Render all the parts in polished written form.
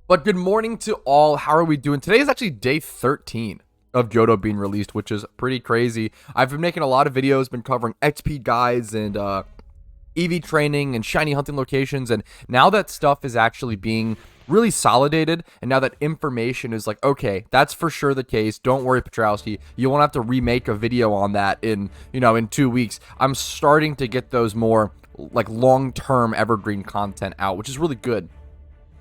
But good morning to all. How are we doing? Today is actually day 13 of Johto being released, which is pretty crazy. I've been making a lot of videos, been covering XP guides and EV training and shiny hunting locations, and now that stuff is actually being really solidated, and now that information is like, okay, that's for sure the case. Don't worry, Patrouski, you won't have to remake a video on that in 2 weeks. I'm starting to get those more like long-term evergreen content out, which is really good.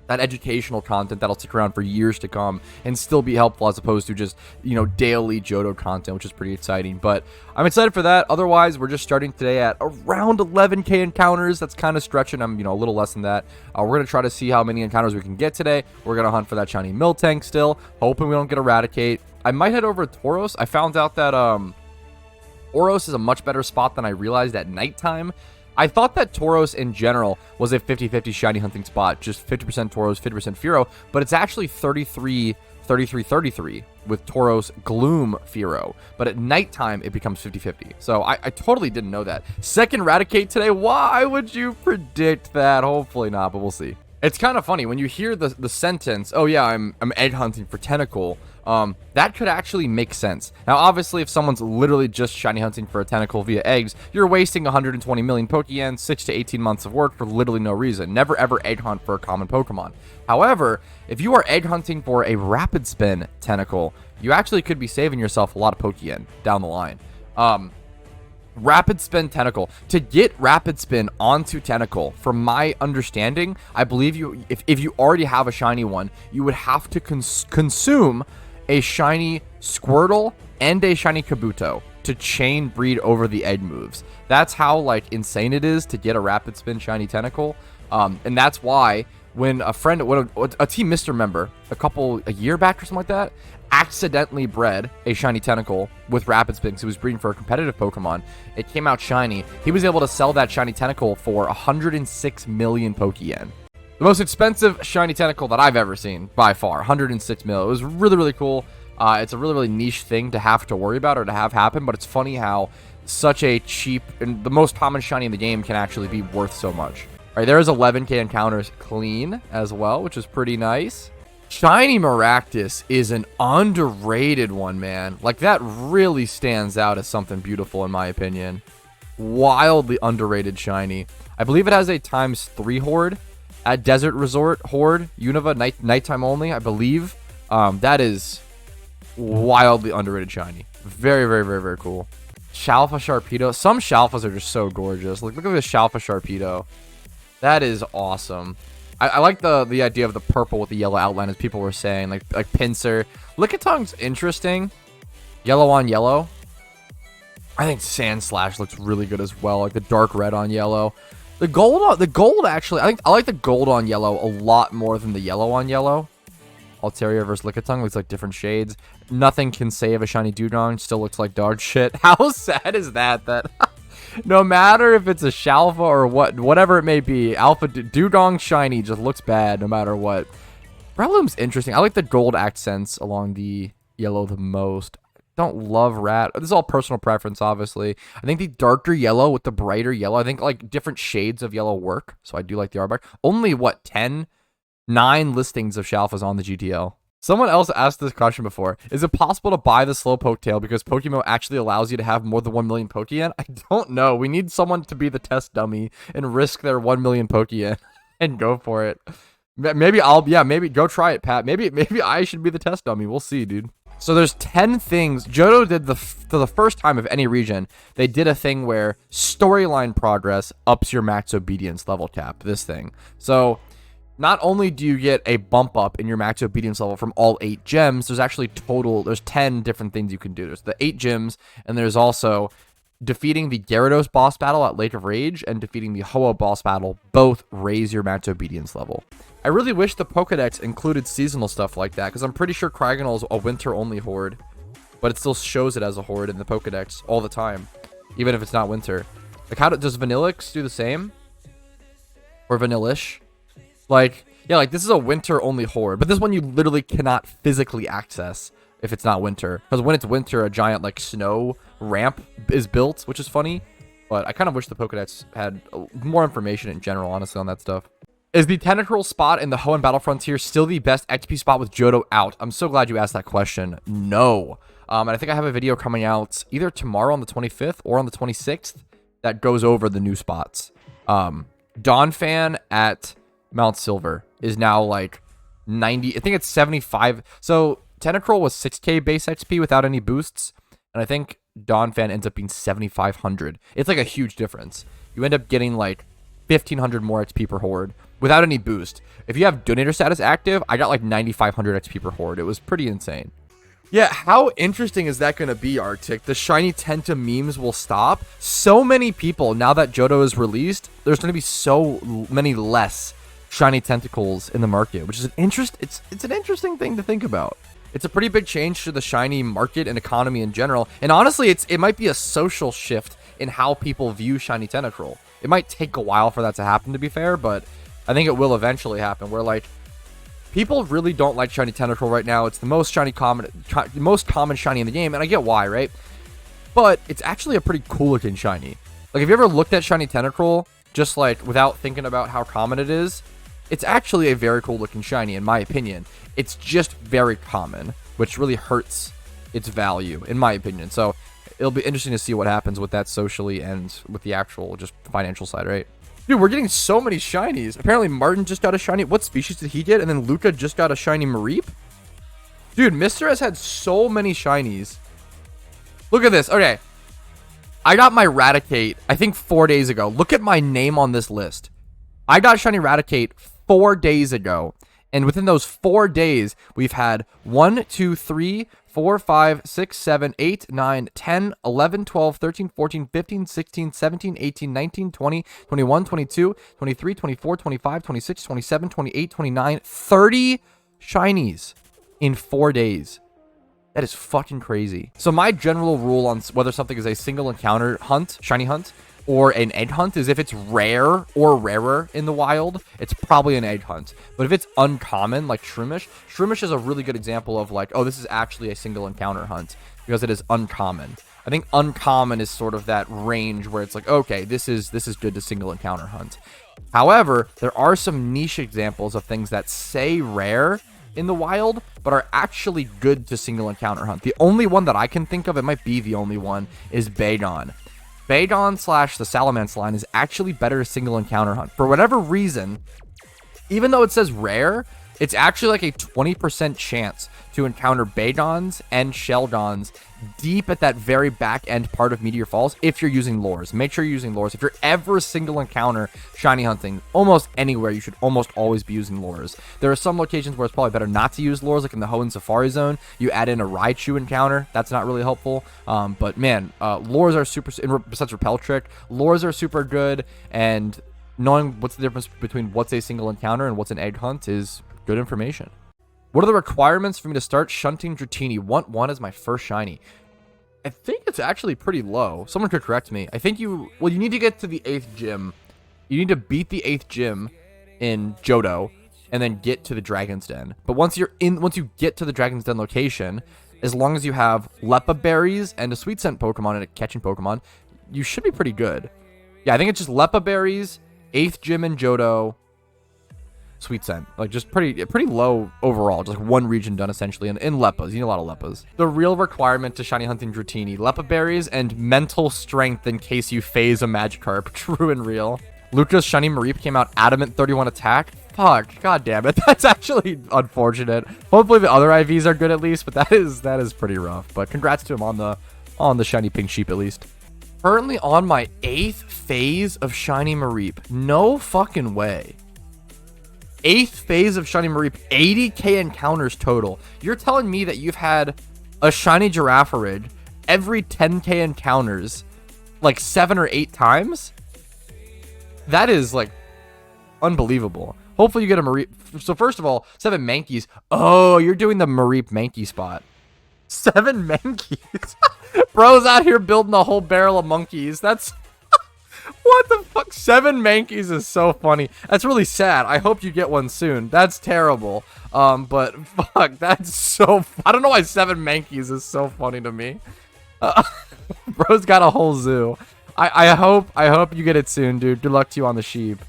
That educational content that'll stick around for years to come and still be helpful, as opposed to just, daily Johto content, which is pretty exciting. But I'm excited for that. Otherwise, we're just starting today at around 11k encounters. That's kind of stretching. I'm, a little less than that. We're going to try to see how many encounters we can get today. We're going to hunt for that shiny Miltank still, hoping we don't get Eradicate. I might head over to Tauros. I found out that Tauros is a much better spot than I realized at nighttime. I thought that Tauros in general was a 50-50 shiny hunting spot, just 50% Tauros, 50% Fearow, but it's actually 33-33-33 with Tauros, Gloom, Fearow. But at nighttime, it becomes 50-50. So I totally didn't know that. Second Eradicate today, why would you predict that? Hopefully not, but we'll see. It's kind of funny when you hear the sentence, oh yeah, I'm egg hunting for Tentacool. That could actually make sense. Now, obviously, if someone's literally just shiny hunting for a Tentacool via eggs, you're wasting 120 million Pokeyen, 6 to 18 months of work for literally no reason. Never ever egg hunt for a common Pokemon. However, if you are egg hunting for a Rapid Spin Tentacool, you actually could be saving yourself a lot of Pokeyen down the line. Rapid Spin Tentacool. To get Rapid Spin onto Tentacool, from my understanding, I believe if you already have a shiny one, you would have to consume a shiny Squirtle and a shiny Kabuto to chain breed over the egg moves. That's how insane it is to get a Rapid Spin shiny Tentacool. And that's why when a Team Mr. member a year back or something like that accidentally bred a shiny Tentacool with Rapid Spin because he was breeding for a competitive Pokemon. It came out shiny. He was able to sell that shiny Tentacool for 106 million Pokeyen. The most expensive shiny Tentacool that I've ever seen, by far. 106 mil. It was really, really cool. It's a really, really niche thing to have to worry about or to have happen, but it's funny how such a cheap and the most common shiny in the game can actually be worth so much. All right, there's 11k encounters clean as well, which is pretty nice. Shiny Maractus is an underrated one, man. That really stands out as something beautiful in my opinion. Wildly underrated shiny. I believe it has a ×3 horde at Desert Resort Horde, Unova, nighttime only, I believe. That is wildly underrated shiny. Very, very, very, very cool. Shalfa Sharpedo. Some Shalfas are just so gorgeous. Look at this Shalfa Sharpedo. That is awesome. I like the idea of the purple with the yellow outline, as people were saying, like Pinsir. Lickitun's interesting. Yellow on yellow. I think Sandslash looks really good as well, like the dark red on yellow. The gold actually, I like the gold on yellow a lot more than the yellow on yellow. Altaria versus Lickitung looks like different shades. Nothing can save a shiny Dewgong, still looks like dog shit. How sad is that? No matter if it's a Shalfa or whatever it may be, Alpha Dewgong shiny just looks bad no matter what. Breloom's interesting. I like the gold accents along the yellow the most. Don't love rat. This is all personal preference, obviously. I think the darker yellow with the brighter yellow, I think different shades of yellow work. So I do like the Arbok. Only 9 listings of Shalfas on the GTL. Someone else asked this question before. Is it possible to buy the Slowpoke tail because PokeMMO actually allows you to have more than 1 million Pokeyen? I don't know. We need someone to be the test dummy and risk their 1 million Pokeyen and go for it. Maybe maybe go try it, Pat. Maybe I should be the test dummy. We'll see, dude. So there's 10 things. Johto did for the first time of any region, they did a thing where storyline progress ups your max obedience level cap. This thing. So not only do you get a bump up in your max obedience level from all 8 gems, there's 10 different things you can do. There's the 8 gems, and there's also defeating the Gyarados boss battle at Lake of Rage and defeating the Ho-Oh boss battle. Both raise your max obedience level. I really wish the Pokedex included seasonal stuff like that, because I'm pretty sure Cryogonal is a winter-only horde, but it still shows it as a horde in the Pokedex all the time, even if it's not winter. Does Vanillix do the same? Or Vanillish? This is a winter-only horde, but this one you literally cannot physically access if it's not winter. Because when it's winter, a giant, snow ramp is built, which is funny. But I kind of wish the Pokedex had more information in general, honestly, on that stuff. Is the Tenacruel spot in the Hoenn Battle Frontier still the best XP spot with Johto out? I'm so glad you asked that question. No. And I think I have a video coming out either tomorrow on the 25th or on the 26th that goes over the new spots. Donphan at Mount Silver is now like 90. I think it's 75. So Tenacruel was 6k base XP without any boosts. And I think Donphan ends up being 7,500. It's like a huge difference. You end up getting like 1,500 more XP per horde without any boost. If you have donator status active, I got like 9,500 XP per horde. It was pretty insane. Yeah, how interesting is that going to be, Arctic? The shiny Tenta memes will stop. So many people, now that Johto is released, there's going to be so many less shiny Tentacools in the market, which is it's an interesting thing to think about. It's a pretty big change to the shiny market and economy in general. And honestly, it might be a social shift in how people view shiny Tentacruel. It might take a while for that to happen, to be fair, but I think it will eventually happen, where like people really don't like shiny Tentacruel right now. It's the most common shiny in the game, and I get why, right? But it's actually a pretty cool looking shiny. Like, have you ever looked at shiny Tentacruel just like without thinking about how common it is? It's actually a very cool looking shiny, in my opinion. It's just very common, which really hurts its value, in my opinion. So it'll be interesting to see what happens with that socially and with the actual just financial side, right? Dude, we're getting so many shinies. Apparently Martin just got a shiny. What species did he get? And then Luca just got a shiny Mareep. Dude, Mr. has had so many shinies. Look at this. Okay. I got my Raticate, I think 4 days ago. Look at my name on this list. I got shiny Raticate 4 days ago. And within those 4 days, we've had 1, 2, 3, 4, 5, 6, 7, 8, 9, 10, 11, 12, 13, 14, 15, 16, 17, 18, 19, 20, 21, 22, 23, 24, 25, 26, 27, 28, 29, 30 shinies in 4 days. That is fucking crazy. So my general rule on whether something is a single encounter hunt, shiny hunt, or an egg hunt is if it's rare or rarer in the wild, it's probably an egg hunt. But if it's uncommon, like Shroomish is a really good example of like, oh, this is actually a single encounter hunt because it is uncommon. I think uncommon is sort of that range where it's like, okay, this is good to single encounter hunt. However, there are some niche examples of things that say rare in the wild, but are actually good to single encounter hunt. The only one that I can think of, it might be the only one, is Bagon. Bagon / the Salamence line is actually better to single encounter hunt. For whatever reason, even though it says rare, it's actually like a 20% chance to encounter Bagons and Sheldons deep at that very back end part of Meteor Falls if you're using lures. Make sure you're using lures. If you're ever single encounter shiny hunting, almost anywhere, you should almost always be using lures. There are some locations where it's probably better not to use lures, like in the Hoenn Safari Zone. You add in a Raichu encounter. That's not really helpful. But man, lures are super, besides Repel Trick, lures are super good, and knowing what's the difference between what's a single encounter and what's an egg hunt is good information. What are the requirements for me to start shunting Dratini? Want 1 as my first shiny. I think it's actually pretty low. Someone could correct me. I think you need to get to the 8th gym. You need to beat the 8th gym in Johto and then get to the Dragon's Den. But once you get to the Dragon's Den location, as long as you have Lepa Berries and a Sweet Scent Pokemon and a catching Pokemon, you should be pretty good. Yeah, I think it's just Lepa Berries, 8th gym in Johto, Sweet Scent. Like, just pretty low overall. Just like one region done, essentially. And in Lepas. You need a lot of Lepas. The real requirement to shiny hunting Dratini: Lepa Berries and mental strength in case you phase a Magikarp. True and real. Luca's shiny Mareep came out adamant 31 attack. Fuck. God damn it. That's actually unfortunate. Hopefully the other IVs are good at least, but that is pretty rough. But congrats to him on the shiny pink sheep at least. Currently on my 8th phase of shiny Mareep. No fucking way. 8th phase of shiny Mareep, 80k encounters total. You're telling me that you've had a shiny Girafarig every 10k encounters like 7 or 8 times? That is like unbelievable. Hopefully you get a Mareep. So first of all, 7 Mankeys. Oh, you're doing the Mareep Mankey spot. 7 Mankeys. Bro's out here building a whole barrel of monkeys. That's what the fuck? 7 Mankeys is so funny. That's really sad. I hope you get one soon. That's terrible. But fuck, that's so I don't know why 7 Mankeys is so funny to me. Bro's got a whole zoo. I hope you get it soon, dude. Good luck to you on the sheep.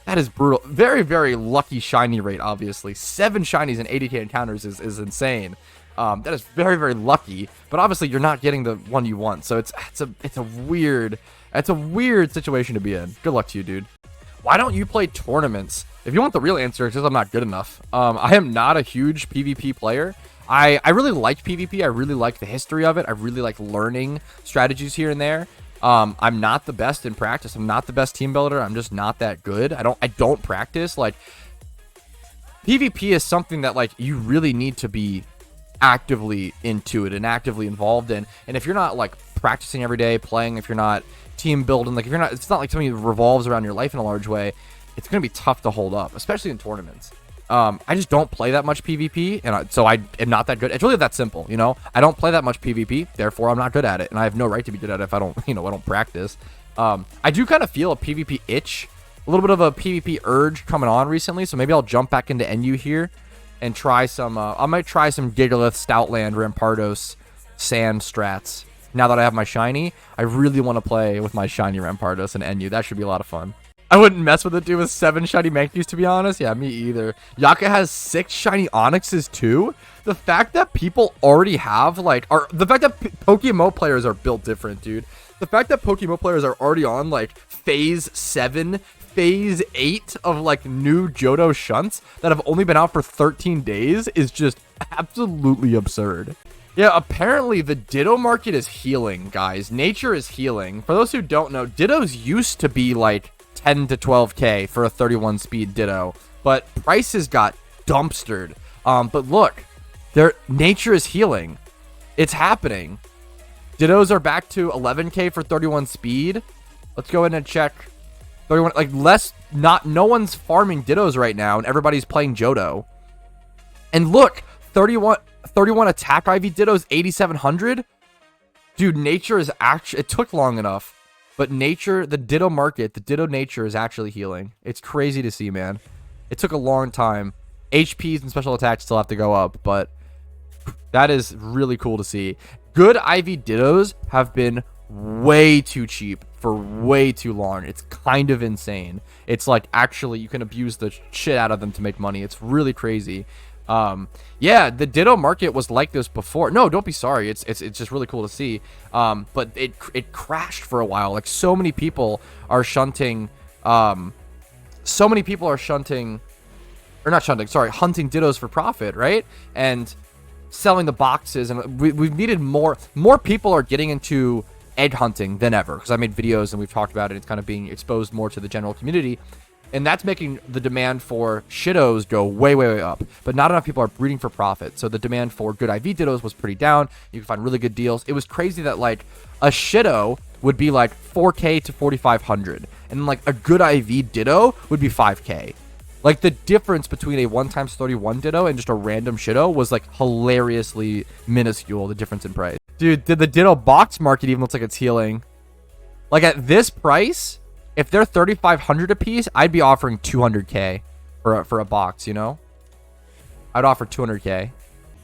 That is brutal. Very, very lucky shiny rate, obviously. 7 shinies in 80k encounters is insane. That is very, very lucky. But obviously, you're not getting the one you want. So it's a weird situation to be in. Good luck to you, dude. Why don't you play tournaments? If you want the real answer, it's because I'm not good enough. I am not a huge PvP player. I really like PvP. I really like the history of it. I really like learning strategies here and there. I'm not the best in practice. I'm not the best team builder. I'm just not that good. I don't practice. Like, PvP is something that, like, you really need to be actively into it and actively involved in. And if you're not, like, practicing every day, playing, if you're not team building, like, if you're not, it's not like something that revolves around your life in a large way, it's going to be tough to hold up, especially in tournaments. I just don't play that much PvP, and so I am not that good. It's really that simple, you know? I don't play that much PvP, therefore I'm not good at it, and I have no right to be good at it if I don't, I don't practice. I do kind of feel a PvP itch, a little bit of a PvP urge coming on recently, so maybe I'll jump back into NU here and try some, I might try some Gigalith, Stoutland, Rampardos, Sand strats. Now that I have my shiny, I really want to play with my shiny Rampardos and NU. That should be a lot of fun. I wouldn't mess with a dude with 7 shiny Mankeys, to be honest. Yeah, me either. Yaka has 6 shiny Onyxes too. The fact that people already have, like, the fact that PokeMMO players are built different, dude. The fact that PokeMMO players are already on, like, phase 7, phase 8 of, like, new Johto Shunts that have only been out for 13 days is just absolutely absurd. Yeah, apparently the Ditto market is healing, guys. Nature is healing. For those who don't know, Dittos used to be, like, 10 to 12k for a 31 speed Ditto, but prices got dumpstered. But look, nature is healing. It's happening. Dittos are back to 11k for 31 speed. Let's go in and check 31. Like, no one's farming Dittos right now, and everybody's playing Johto. And look, 31 attack IV Dittos, 8700. Dude, nature is actually, it took long enough. But nature, the Ditto market, the Ditto nature is actually healing. It's crazy to see, man. It took a long time. HPs and special attacks still have to go up, but that is really cool to see. Good IV Dittos have been way too cheap for way too long. It's kind of insane. It's like, actually, you can abuse the shit out of them to make money. It's really crazy. Yeah, the Ditto market was like this before. No, don't be sorry. It's just really cool to see. But it crashed for a while. Like, so many people are shunting. So many people are shunting, or not shunting. Sorry, hunting Dittos for profit, right? And selling the boxes. And we've needed more. More people are getting into egg hunting than ever, because I made videos and we've talked about it. It's kind of being exposed more to the general community. And that's making the demand for Shittos go way, way, way up. But not enough people are breeding for profit. So the demand for good IV Dittos was pretty down. You can find really good deals. It was crazy that, like, a Shitto would be like 4k to 4500. And like a good IV Ditto would be 5k. Like, the difference between a 1x31 Ditto and just a random Shitto was, like, hilariously minuscule, the difference in price. Dude, the Ditto box market even looks like it's healing. Like, at this price, if they're 3,500 a piece, I'd be offering 200k for a box, you know? I'd offer 200k.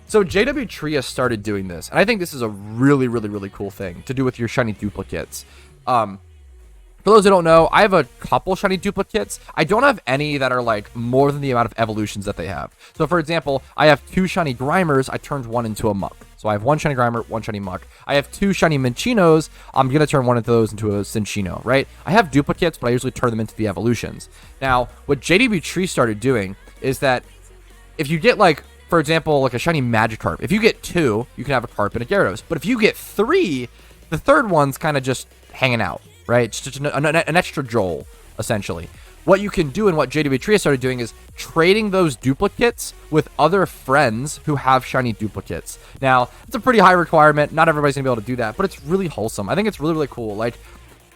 So JW Tria started doing this, and I think this is a really, really, really cool thing to do with your shiny duplicates. For those who don't know, I have a couple shiny duplicates. I don't have any that are, like, more than the amount of evolutions that they have. So, for example, I have 2 shiny Grimers. I turned one into a Muck. So I have 1 shiny Grimer, 1 shiny Muck. I have 2 shiny Minchinos. I'm going to turn one of those into a Cinchino, right? I have duplicates, but I usually turn them into the evolutions. Now, what JW Tree started doing is that if you get, like, for example, like a shiny Magikarp, if you get 2, you can have a Carp and a Gyarados. But if you get 3, the third one's kind of just hanging out, right? It's just an extra Joel, essentially. What you can do and what JW Tria started doing is trading those duplicates with other friends who have shiny duplicates. Now, it's a pretty high requirement. Not everybody's going to be able to do that, but it's really wholesome. I think it's really, really cool. Like,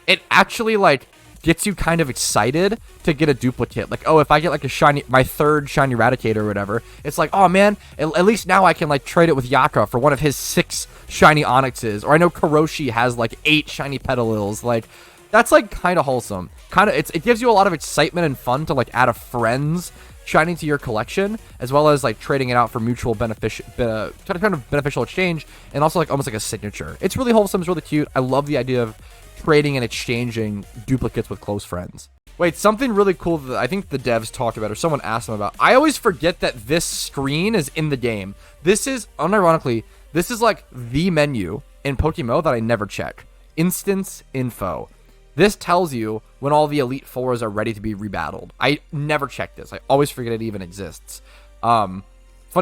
it actually, like, gets you kind of excited to get a duplicate. Like, oh, if I get, like, a shiny, my 3rd shiny Raticate or whatever, it's like, oh, man, at least now I can, like, trade it with Yaka for one of his 6 shiny Onyxes. Or I know Kuroshi has, like, 8 shiny Petalils. Like, that's, like, kind of wholesome. It gives you a lot of excitement and fun to, like, add a friend's shiny to your collection, as well as, like, trading it out for mutual beneficial exchange, and also, like, almost like a signature. It's really wholesome. It's really cute. I love the idea of trading and exchanging duplicates with close friends. Wait, something really cool that I think the devs talked about or someone asked them about. I always forget that this screen is in the game. This is, unironically, this is like the menu in PokeMMO that I never check. Instance info. This tells you when all the Elite Fours are ready to be rebattled. I never check this. I always forget it even exists. Funny,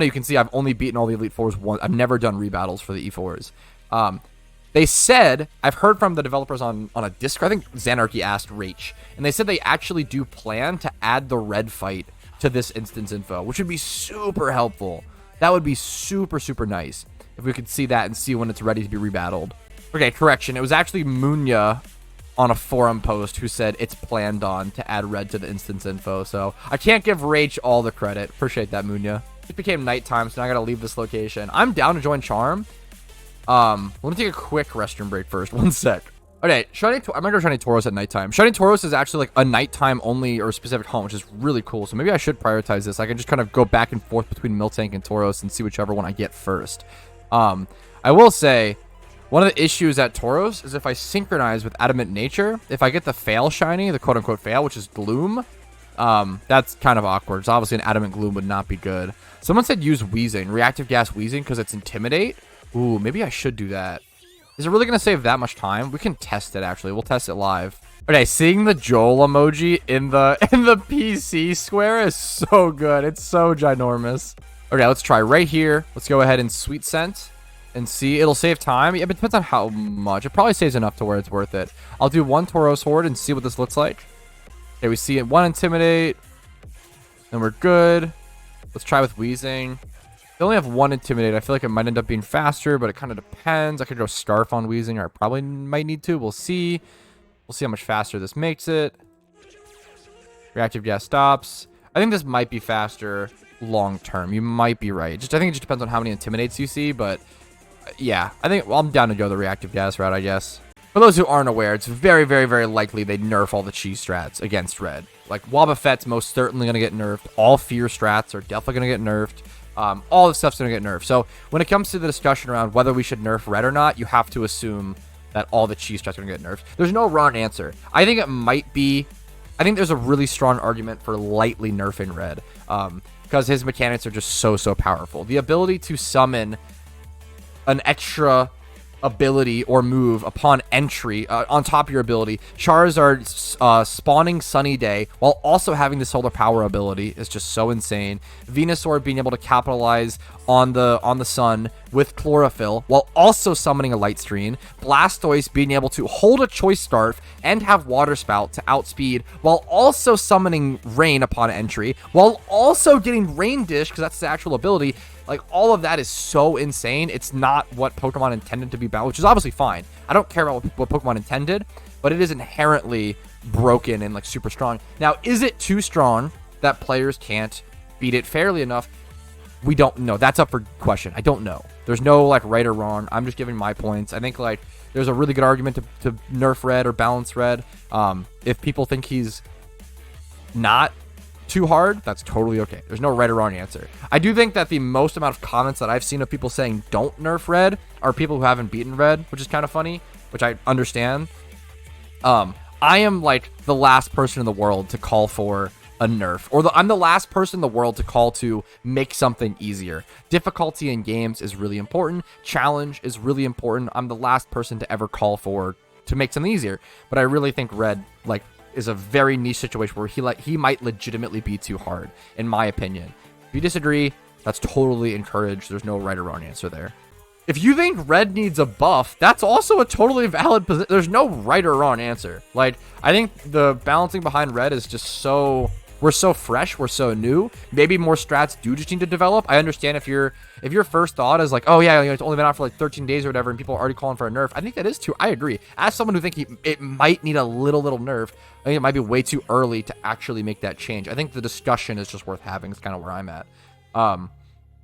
you can see I've only beaten all the Elite Fours once. I've never done rebattles for the E4s. They said, I've heard from the developers on a Discord, I think Xanarchy asked Rach, and they said they actually do plan to add the red fight to this instance info, which would be super helpful. That would be super, super nice if we could see that and see when it's ready to be rebattled. Okay, correction. It was actually Munya on a forum post who said it's planned on to add red to the instance info, so I can't give Rach all the credit. Appreciate that, Munya. It became nighttime, so now I gotta leave this location. I'm down to join Charm. Let me take a quick restroom break first. One sec. Okay, I'm gonna go Shiny Tauros at nighttime. Shiny Tauros is actually like a nighttime only or specific hunt, which is really cool. So maybe I should prioritize this. I can just kind of go back and forth between Miltank and Tauros and see whichever one I get first. I will say, one of the issues at Tauros is if I synchronize with Adamant Nature, if I get the fail shiny, the quote-unquote fail, which is Gloom, that's kind of awkward. So obviously an Adamant Gloom would not be good. Someone said use Wheezing, Reactive Gas Wheezing, because it's Intimidate. Ooh, maybe I should do that. Is it really going to save that much time? We can test it, actually. We'll test it live. Okay, seeing the Joel emoji in the PC square is so good. It's so ginormous. Okay, let's try right here. Let's go ahead and Sweet Scent and see. It'll save time. Yeah, but it depends on how much. It probably saves enough to where it's worth it. I'll do one Tauros Horde and see what this looks like. Okay, we see it. One Intimidate. And we're good. Let's try with Wheezing. They only have one Intimidate. I feel like it might end up being faster, but it kind of depends. I could go Starf on Wheezing, or I probably might need to. We'll see. We'll see how much faster this makes it. Reactive Gas stops. I think this might be faster long term. You might be right. I think it just depends on how many Intimidates you see, but yeah. I think I'm down to go the Reactive Gas route, I guess. For those who aren't aware, it's very, very, very likely they nerf all the cheese strats against Red. Like, Wobbuffet's most certainly going to get nerfed. All Fear strats are definitely going to get nerfed. All this stuff's going to get nerfed. So when it comes to the discussion around whether we should nerf Red or not, you have to assume that all the cheese strats are going to get nerfed. There's no wrong answer. I think it might be... I think there's a really strong argument for lightly nerfing Red. Because his mechanics are just so, so powerful. The ability to summon an extra ability or move upon entry on top of your ability. Charizard spawning Sunny Day while also having the solar power ability is just so insane. Venusaur being able to capitalize on the sun with chlorophyll while also summoning a light screen. Blastoise being able to hold a choice scarf and have water spout to outspeed while also summoning rain upon entry while also getting rain dish because that's the actual ability. Like, all of that is so insane. It's not what Pokemon intended to be about, which is obviously fine. I don't care about what Pokemon intended, but it is inherently broken and, like, super strong. Now, is it too strong that players can't beat it fairly enough? We don't know. That's up for question. I don't know. There's no, like, right or wrong. I'm just giving my points. I think, like, there's a really good argument to nerf Red or balance Red. If people think he's not too hard, that's totally okay. There's no right or wrong answer. I do think that the most amount of comments that I've seen of people saying don't nerf Red are people who haven't beaten Red, which is kind of funny, which I understand. I am like the last person in the world to call for a nerf, or I'm the last person in the world to call to make something easier. Difficulty in games is really important. Challenge is really important. I'm the last person to ever call for to make something easier, but I really think Red, like, is a very niche situation where he might legitimately be too hard, in my opinion. If you disagree, that's totally encouraged. There's no right or wrong answer there. If you think Red needs a buff, that's also a totally valid position. There's no right or wrong answer. Like, I think the balancing behind Red is just so... We're so fresh, we're so new. Maybe more strats do just need to develop. I understand if your first thought is like, oh yeah, you know, it's only been out for like 13 days or whatever, and people are already calling for a nerf. I think that is too. I agree. As someone who thinks it might need a little nerf, I think it might be way too early to actually make that change. I think the discussion is just worth having. It's kind of where I'm at.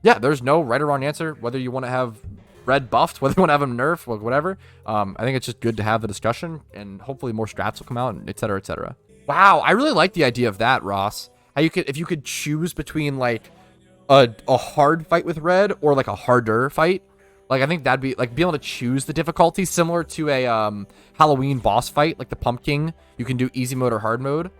Yeah, there's no right or wrong answer. Whether you want to have Red buffed, whether you want to have him nerfed, whatever. I think it's just good to have the discussion, and hopefully more strats will come out, and et cetera, et cetera. Wow, I really like the idea of that, Ross. How if you could choose between like a hard fight with Red or like a harder fight. Like, I think that'd be like being able to choose the difficulty, similar to a Halloween boss fight, like the Pumpkin. You can do easy mode or hard mode.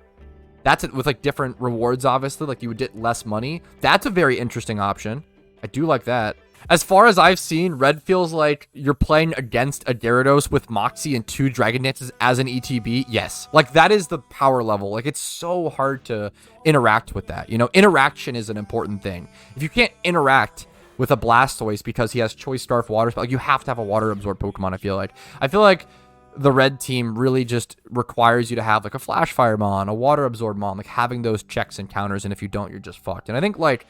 That's it with like different rewards, obviously. Like you would get less money. That's a very interesting option. I do like that. As far as I've seen, Red feels like you're playing against a Gyarados with Moxie and 2 Dragon Dances as an ETB. Yes. Like, that is the power level. Like, it's so hard to interact with that. You know, interaction is an important thing. If you can't interact with a Blastoise because he has Choice Scarf Water Spell, like, you have to have a Water Absorb Pokemon, I feel like. I feel like the Red team really just requires you to have, like, a Flash Fire Mon, a Water Absorb Mon, like, having those checks and counters, and if you don't, you're just fucked. And I think, like,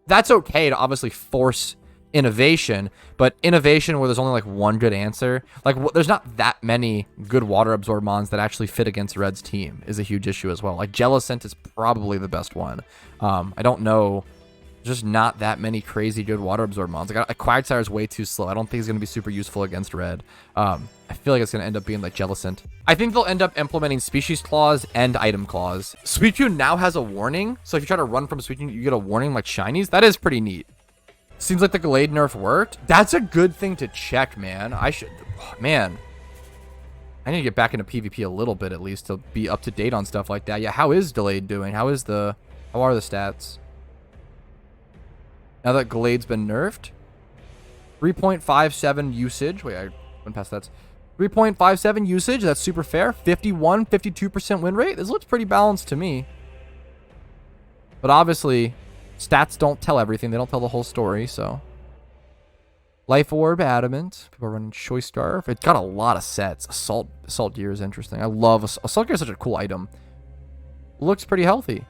that's okay to obviously force innovation, but innovation where there's only like one good answer, like there's not that many good Water Absorb Mons that actually fit against Red's team is a huge issue as well. Like Jellicent is probably the best one. I don't know, just not that many crazy good Water Absorb Mons. Like Quagsire is way too slow. I don't think it's going to be super useful against Red. I feel like it's going to end up being like Jellicent. I think they'll end up implementing Species Clause and Item Clause. Suicune now has a warning, so if you try to run from Suicune, you get a warning like Shinies. That is pretty neat. Seems like the Gallade nerf worked. That's a good thing to check, man. I need to get back into PvP a little bit at least to be up to date on stuff like that. Yeah, how is Gallade doing? How are the stats? Now that Gallade's been nerfed. 3.57 usage. Wait, I went past that. 3.57 usage. That's super fair. 52% win rate. This looks pretty balanced to me. But obviously, stats don't tell everything. They don't tell the whole story, so. Life Orb, Adamant. People are running Choice Scarf. It's got a lot of sets. Assault Gear is interesting. I love Assault Gear is such a cool item. Looks pretty healthy.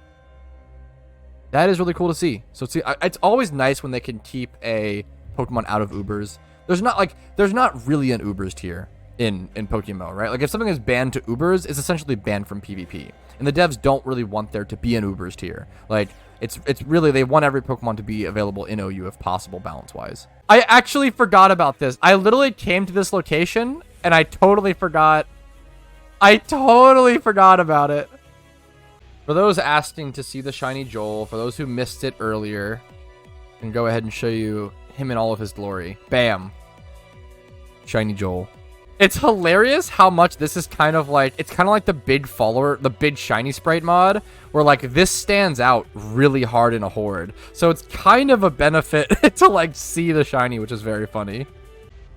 That is really cool to see. So it's always nice when they can keep a Pokemon out of Ubers. There's not really an Ubers tier in PokeMMO, right? Like if something is banned to Ubers, it's essentially banned from PvP. And the devs don't really want there to be an Ubers tier. Like it's really, they want every Pokemon to be available in OU if possible, balance-wise. I actually forgot about this. I literally came to this location and I totally forgot. I totally forgot about it. For those asking to see the Shiny Joel, for those who missed it earlier, I can go ahead and show you him in all of his glory. Bam. Shiny Joel. It's hilarious how much this is kind of like, it's kind of like the big follower, the big Shiny Sprite mod, where like this stands out really hard in a horde. So it's kind of a benefit to like see the Shiny, which is very funny.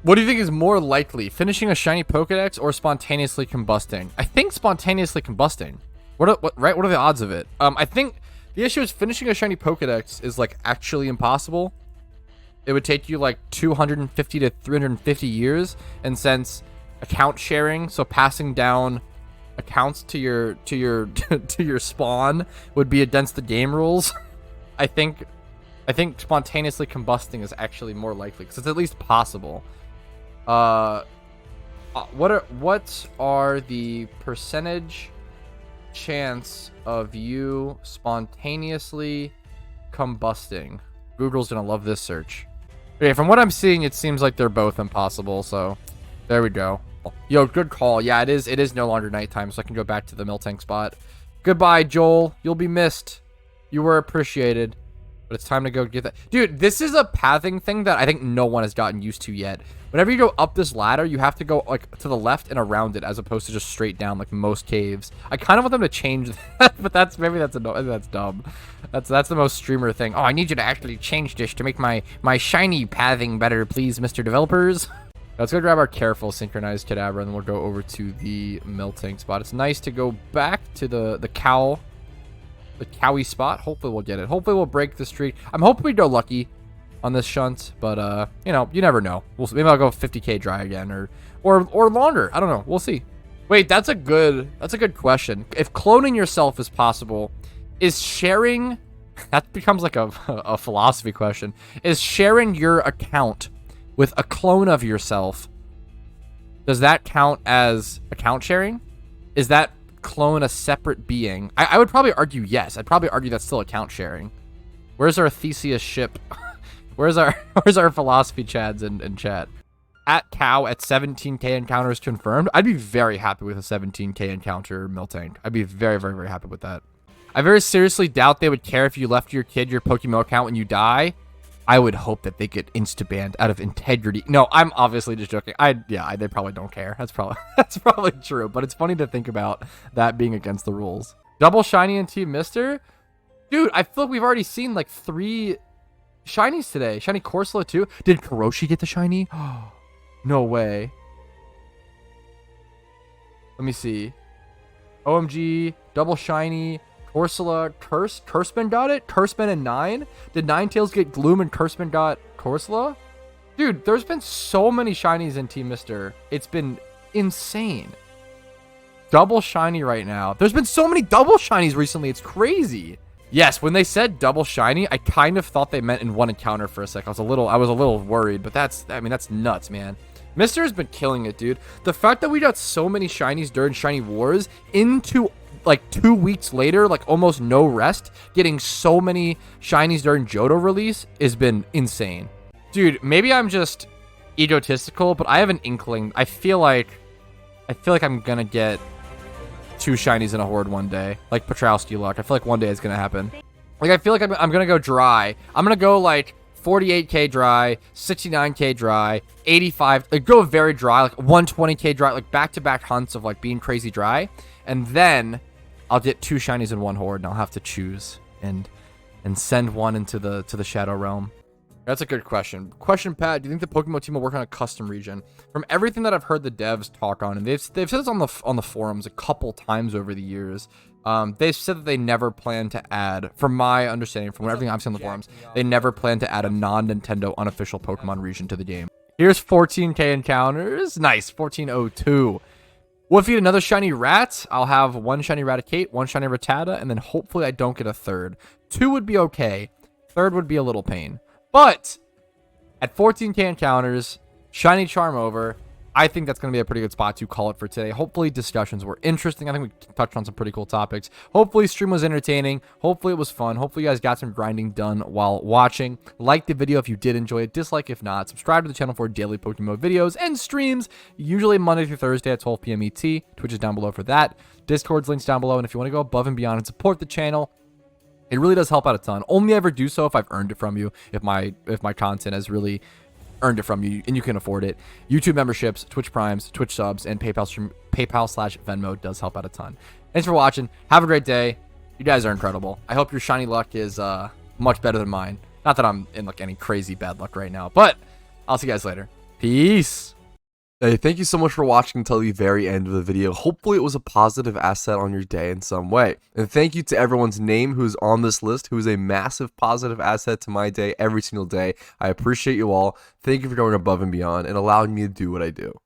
What do you think is more likely, finishing a Shiny Pokedex or spontaneously combusting? I think spontaneously combusting. What are the odds of it? I think the issue is finishing a Shiny Pokedex is like actually impossible. It would take you like 250 to 350 years, and since account sharing, so passing down accounts to your to your spawn would be against the game rules. I think spontaneously combusting is actually more likely because it's at least possible. What are the percentage chance of you spontaneously combusting? Google's gonna love this search. Okay, from what I'm seeing, it seems like they're both impossible, so there we go. Yo, good call. Yeah, it is no longer nighttime, so I can go back to the Miltank spot. Goodbye, Joel. You'll be missed. You were appreciated. But it's time to go get that. Dude, this is a pathing thing that I think no one has gotten used to yet. Whenever you go up this ladder, you have to go like to the left and around it as opposed to just straight down like most caves. I kind of want them to change that, but that's dumb. That's the most streamer thing. Oh, I need you to actually change this to make my shiny pathing better, please, Mr. Developers. Let's go grab our careful synchronized Kadabra, and then we'll go over to the Miltank spot. It's nice to go back to the Cowie spot. Hopefully we'll get it. Hopefully we'll break the streak. I'm hoping we go lucky on this shunt, but you know, you never know. Maybe I'll go 50k dry again, or longer. I don't know. We'll see. Wait, that's a good question. If cloning yourself is possible, is sharing, that becomes like a philosophy question. Is sharing your account with a clone of yourself, does that count as account sharing? Is that clone a separate being? I would probably argue yes. I'd probably argue that's still account sharing. Where's our Theseus ship? where's our philosophy chads in chat? At Cow at 17k encounters confirmed. I'd be very happy with a 17k encounter Miltank. I'd be very, very, very happy with that. I very seriously doubt they would care if you left your kid your PokeMMO account when you die. I would hope that they get insta-banned out of integrity. No, I'm obviously just joking. They probably don't care. That's probably true, but it's funny to think about that being against the rules. Double shiny and Team Mister? Dude, I feel like we've already seen like 3 shinies today. Shiny Corsola too. Did Kuroshi get the shiny? No way. Let me see. OMG, double shiny, Corsola, Curseman got it? Curseman and 9? Did Ninetales get Gloom and Curseman got Corsola? Dude, there's been so many shinies in Team Mister. It's been insane. Double shiny right now. There's been so many double shinies recently. It's crazy. Yes, when they said double shiny, I kind of thought they meant in one encounter for a sec. I was a little worried, but that's nuts, man. Mister has been killing it, dude. The fact that we got so many shinies during Shiny Wars into like 2 weeks later, like almost no rest, getting so many shinies during Johto release has been insane. Dude, maybe I'm just egotistical, but I have an inkling. I feel like I'm gonna get 2 shinies in a horde one day, like Patrouski luck. I feel like one day it's gonna happen. Like I feel like I'm gonna go dry. I'm gonna go like 48k dry, 69k dry, 85, like go very dry, like 120k dry, like back-to-back hunts of like being crazy dry, and then I'll get 2 shinies in one horde, and I'll have to choose and send one into the Shadow Realm. That's a good question. Question, Pat, do you think the PokeMMO team will work on a custom region? From everything that I've heard the devs talk on, and they've said this on the forums a couple times over the years, they've said that they never plan to add, from my understanding, from everything I've seen on the forums, they never plan to add a non-Nintendo unofficial Pokemon region to the game. Here's 14k encounters. Nice, 1402. We'll feed another shiny rat. I'll have 1 shiny Raticate, 1 shiny Rattata, and then hopefully I don't get a 3rd. 2 would be okay. 3rd would be a little pain. But at 14k encounters, shiny Charmover, I think that's going to be a pretty good spot to call it for today. Hopefully discussions were interesting. I think we touched on some pretty cool topics. Hopefully stream was entertaining. Hopefully it was fun. Hopefully you guys got some grinding done while watching. Like the video if you did enjoy it. Dislike if not. Subscribe to the channel for daily PokeMMO videos and streams, usually Monday through Thursday at 12 p.m. ET. Twitch is down below for that. Discord's links down below. And if you want to go above and beyond and support the channel, it really does help out a ton. Only ever do so if I've earned it from you. If my content has really earned it from you and you can afford it. YouTube memberships, Twitch Primes, Twitch subs, and PayPal/Venmo does help out a ton. Thanks for watching. Have a great day. You guys are incredible. I hope your shiny luck is much better than mine. Not that I'm in like any crazy bad luck right now, but I'll see you guys later. Peace. Hey, thank you so much for watching until the very end of the video. Hopefully it was a positive asset on your day in some way. And thank you to everyone's name who's on this list, who is a massive positive asset to my day every single day. I appreciate you all. Thank you for going above and beyond and allowing me to do what I do.